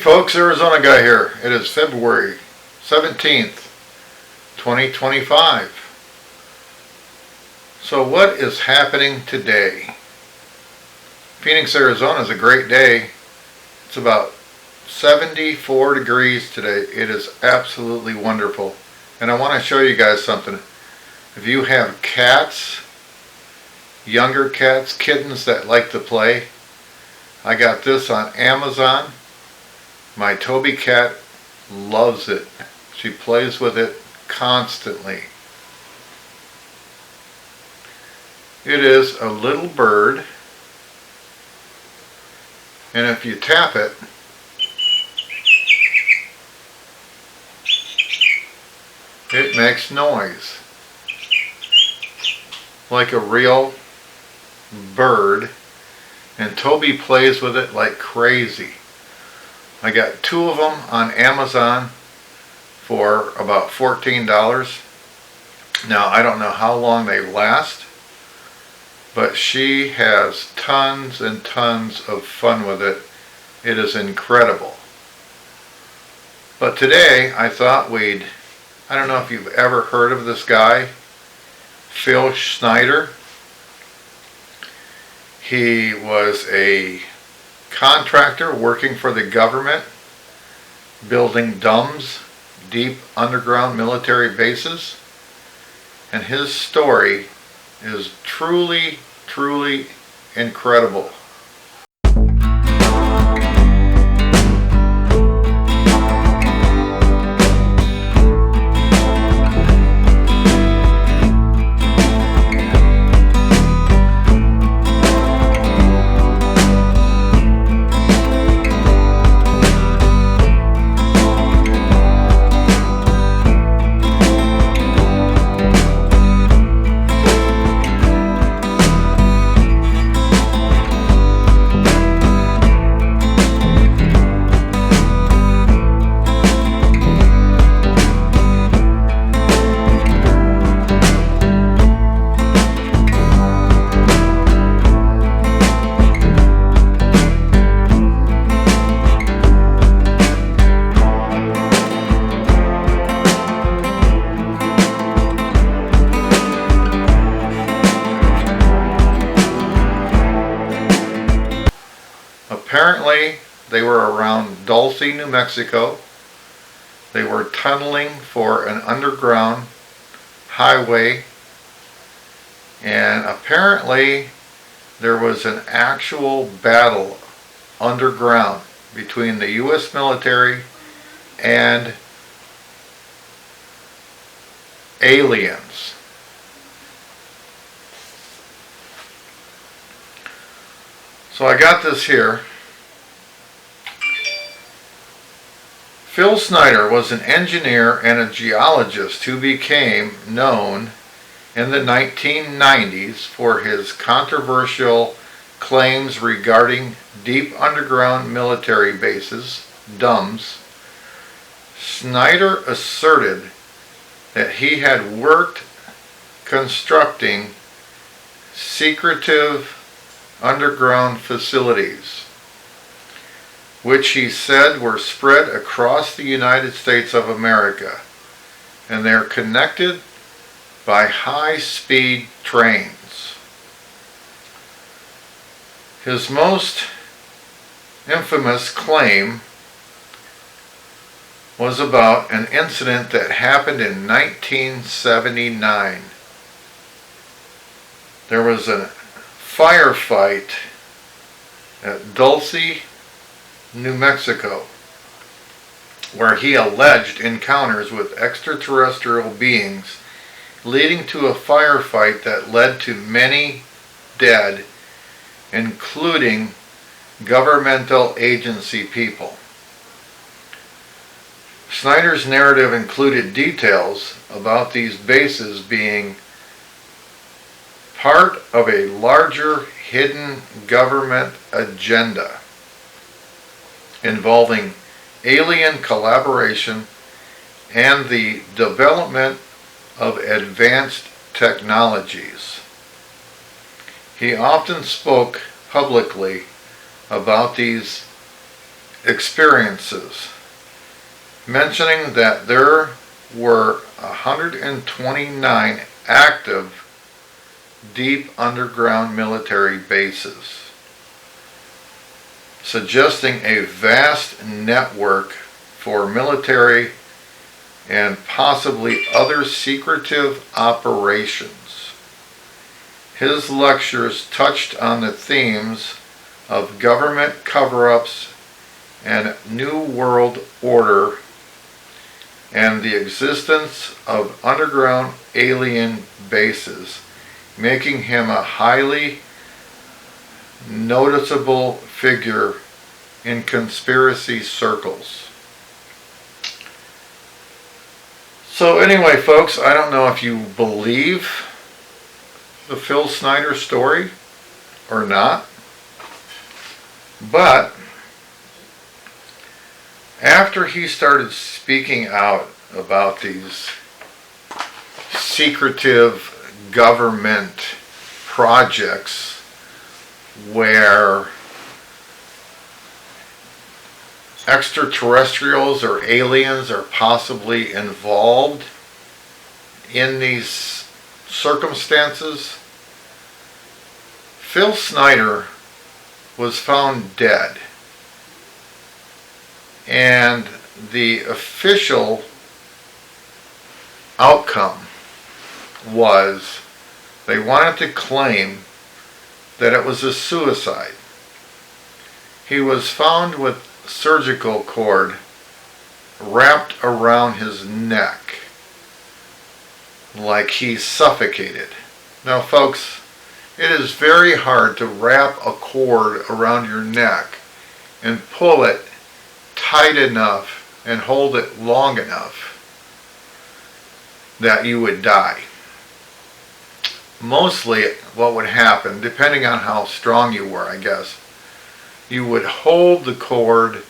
folks, Arizona guy here. It is February 17th, 2025. So what is happening today? Phoenix, Arizona is a great day. It's about 74 degrees today. It is absolutely wonderful. And I want to show you guys something. If you have cats, younger cats, kittens that like to play, I got this on Amazon. My Toby cat loves it. She plays with it constantly. It is a little bird, and if you tap it, it makes noise like a real bird, and Toby plays with it like crazy. I got two of them on Amazon for about $14. Now I don't know how long they last, but she has tons and tons of fun with it. It is incredible. But today I thought I don't know if you've ever heard of this guy, Phil Schneider. He was a contractor working for the government, building DUMBs, deep underground military bases, and his story is truly, truly incredible. Apparently, they were around Dulce, New Mexico. They were tunneling for an underground highway, and apparently there was an actual battle underground between the U.S. military and aliens. So I got this here. Phil Schneider was an engineer and a geologist who became known in the 1990s for his controversial claims regarding deep underground military bases, DUMBs. Schneider asserted that he had worked constructing secretive underground facilities, which he said were spread across the United States of America, and they're connected by high-speed trains. His most infamous claim was about an incident that happened in 1979. There was a firefight at Dulce, New Mexico, where he alleged encounters with extraterrestrial beings, leading to a firefight that led to many dead, including governmental agency people. Schneider's narrative included details about these bases being part of a larger hidden government agenda involving alien collaboration and the development of advanced technologies. He often spoke publicly about these experiences, mentioning that there were 129 active deep underground military bases, suggesting a vast network for military and possibly other secretive operations. His lectures touched on the themes of government cover-ups and New World Order and the existence of underground alien bases, making him a highly noticeable figure in conspiracy circles. So anyway, folks, I don't know if you believe the Phil Schneider story or not, but after he started speaking out about these secretive government projects where extraterrestrials or aliens are possibly involved in these circumstances, Phil Schneider was found dead. And the official outcome was they wanted to claim that it was a suicide. He was found with surgical cord wrapped around his neck like he suffocated. Now folks, it is very hard to wrap a cord around your neck and pull it tight enough and hold it long enough that you would die. Mostly what would happen, depending on how strong you were, I guess, you would hold the cord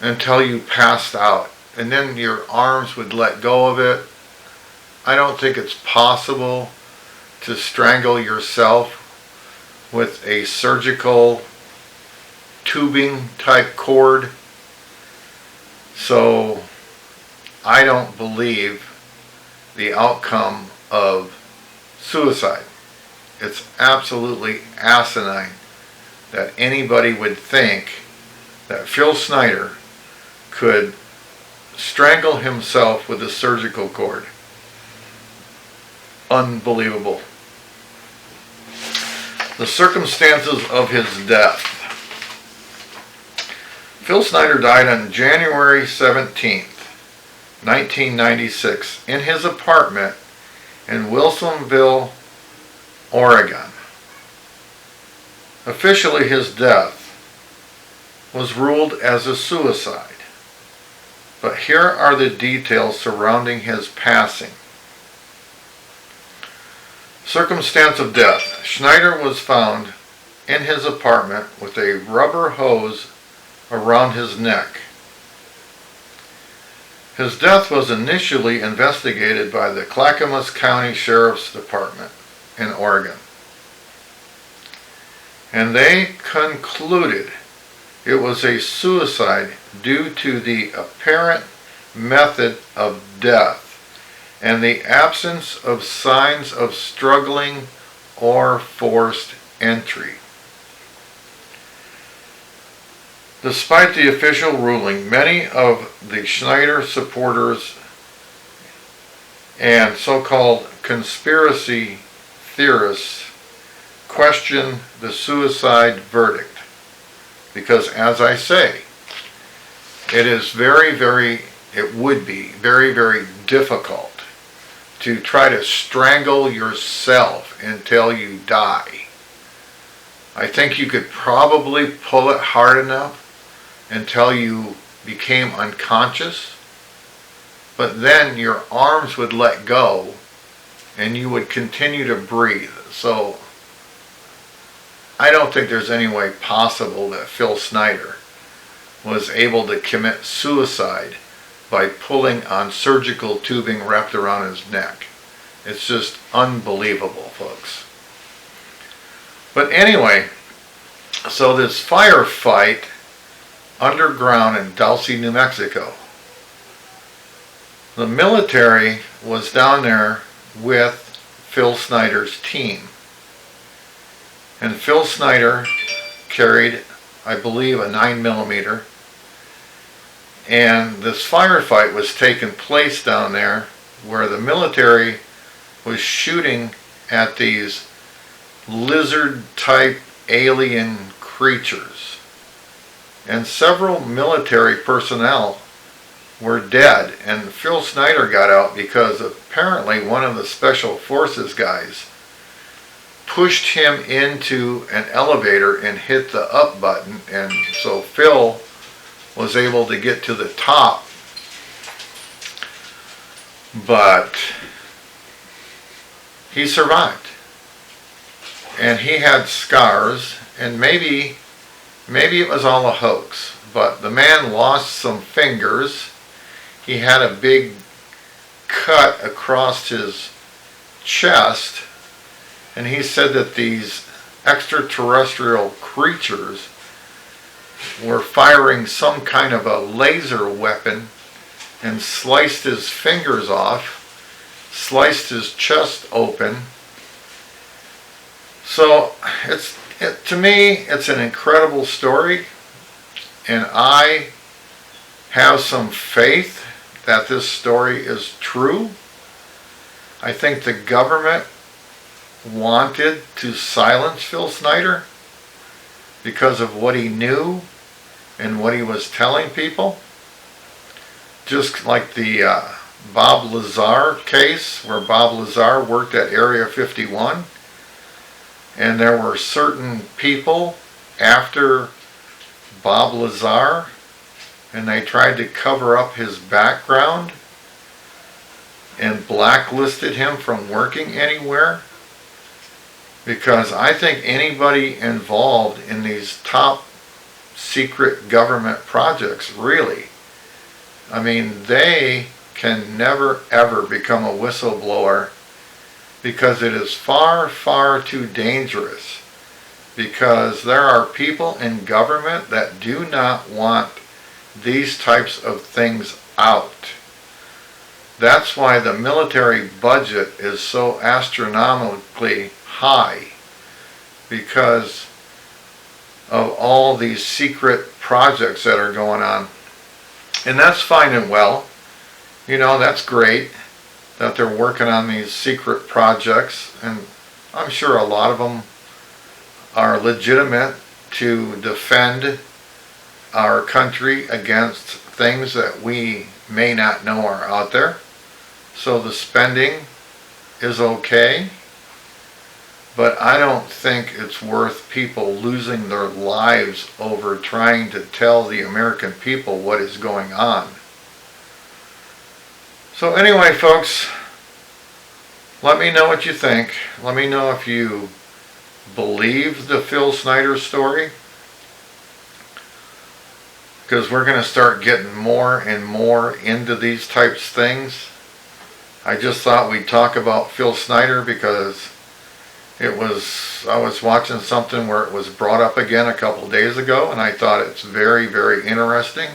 until you passed out, and then your arms would let go of it. I don't think it's possible to strangle yourself with a surgical tubing type cord. So I don't believe the outcome of suicide. It's absolutely asinine that anybody would think that Phil Schneider could strangle himself with a surgical cord. Unbelievable. The circumstances of his death. Phil Schneider died on January 17th, 1996, in his apartment in Wilsonville, Oregon. Officially, his death was ruled as a suicide, but here are the details surrounding his passing. Circumstance of death. Schneider was found in his apartment with a rubber hose around his neck. His death was initially investigated by the Clackamas County Sheriff's Department in Oregon, and they concluded it was a suicide due to the apparent method of death and the absence of signs of struggling or forced entry. Despite the official ruling, many of the Schneider supporters and so-called conspiracy theorists question the suicide verdict because, as I say, it would be very difficult to try to strangle yourself until you die. I think you could probably pull it hard enough until you became unconscious, but then your arms would let go and you would continue to breathe. So I don't think there's any way possible that Phil Schneider was able to commit suicide by pulling on surgical tubing wrapped around his neck. It's just unbelievable, folks. But anyway, so this firefight underground in Dulce, New Mexico. The military was down there with Phil Schneider's team. And Phil Schneider carried, I believe, a 9mm. And this firefight was taking place down there where the military was shooting at these lizard-type alien creatures. And several military personnel were dead. And Phil Schneider got out because apparently one of the special forces guys pushed him into an elevator and hit the up button, and so Phil was able to get to the top. But he survived. And he had scars, and maybe it was all a hoax, but the man lost some fingers. He had a big cut across his chest, and he said that these extraterrestrial creatures were firing some kind of a laser weapon and sliced his fingers off, sliced his chest open. So to me, it's an incredible story, and I have some faith that this story is true. I think the government wanted to silence Phil Schneider because of what he knew and what he was telling people. Just like the Bob Lazar case, where Bob Lazar worked at Area 51, and there were certain people after Bob Lazar, and they tried to cover up his background and blacklisted him from working anywhere. Because I think anybody involved in these top secret government projects, really, I mean, they can never ever become a whistleblower, because it is far, far too dangerous. Because there are people in government that do not want these types of things out. That's why the military budget is so astronomically high, because of all these secret projects that are going on. And that's fine and well. You know, that's great that they're working on these secret projects, and I'm sure a lot of them are legitimate to defend our country against things that we may not know are out there. So the spending is okay, but I don't think it's worth people losing their lives over trying to tell the American people what is going on. So anyway, folks, let me know what you think. Let me know if you believe the Phil Schneider story, because we're going to start getting more and more into these types of things. I just thought we'd talk about Phil Schneider because I was watching something where it was brought up again a couple days ago, and I thought it's very, very interesting.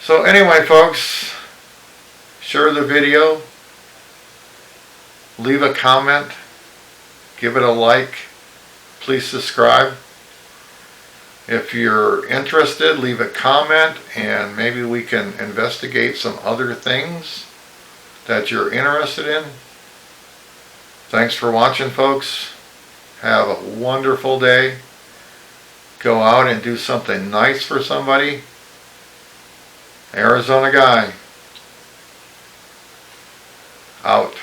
So anyway, folks, share the video, leave a comment, give it a like, please subscribe. If you're interested, leave a comment, and maybe we can investigate some other things that you're interested in. Thanks for watching, folks. Have a wonderful day. Go out and do something nice for somebody. Arizona Guy. Out.